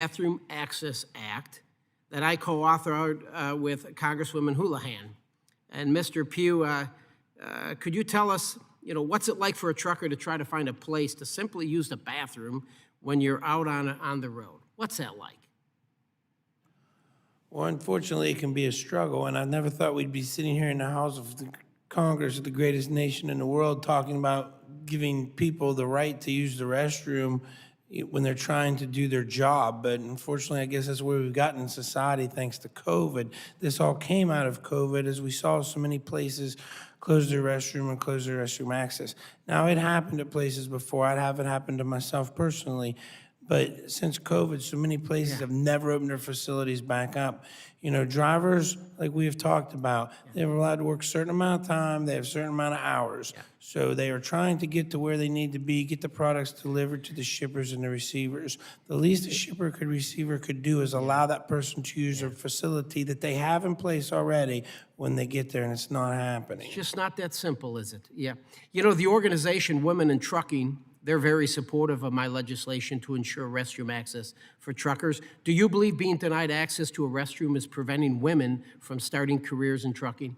Bathroom Access Act that I co-authored with Congresswoman Houlihan. And Mr. Pugh, could you tell us, what's it like for a trucker to try to find a place to simply use the bathroom when you're out on the road? What's that like? Well, unfortunately, it can be a struggle, and I never thought we'd be sitting here in the House of the Congress of the greatest nation in the world talking about giving people the right to use the restroom when they're trying to do their job. But unfortunately, I guess that's where we've gotten in society thanks to COVID. This all came out of COVID as we saw so many places close their restroom and close their restroom access. Now, it happened at places before. It haven't happened to myself personally. But since COVID, so many places have never opened their facilities back up. Drivers, like we have talked about, they're allowed to work a certain amount of time, they have a certain amount of hours. So they are trying to get to where they need to be, get the products delivered to the shippers and the receivers. The least a receiver could do is allow that person to use a facility that they have in place already when they get there, and it's not happening. It's just not that simple, is it? Yeah. The organization Women in Trucking, they're very supportive of my legislation to ensure restroom access for truckers. Do you believe being denied access to a restroom is preventing women from starting careers in trucking?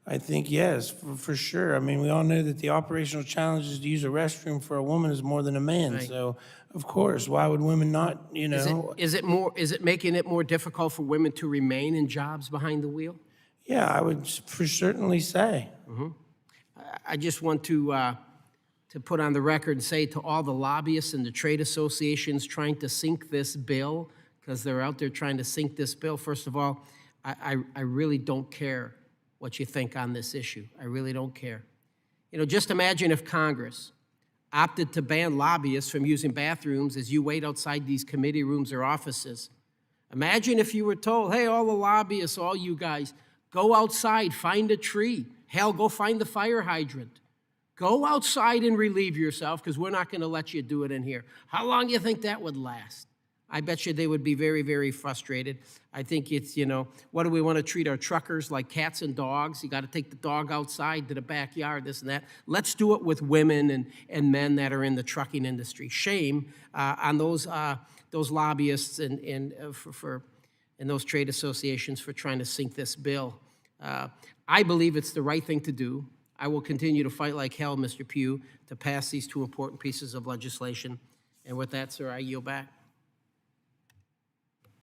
I think yes, for sure. I mean, we all know that the operational challenges to use a restroom for a woman is more than a man. Right. So, of course, why would women not, Is it making it more difficult for women to remain in jobs behind the wheel? Yeah, I would for certainly say. Mm-hmm. I just want to put on the record and say to all the lobbyists and the trade associations trying to sink this bill, because they're out there trying to sink this bill, first of all, I really don't care what you think on this issue. I really don't care. Just imagine if Congress opted to ban lobbyists from using bathrooms as you wait outside these committee rooms or offices. Imagine if you were told, hey, all the lobbyists, all you guys, go outside, find a tree. Hell, go find the fire hydrant. Go outside and relieve yourself because we're not going to let you do it in here. How long do you think that would last? I bet you they would be very, very frustrated. I think it's, what do we want to treat our truckers like cats and dogs? You got to take the dog outside to the backyard, this and that. Let's do it with women and men that are in the trucking industry. Shame on those lobbyists and those trade associations for trying to sink this bill. I believe it's the right thing to do. I will continue to fight like hell, Mr. Pugh, to pass these two important pieces of legislation. And with that, sir, I yield back.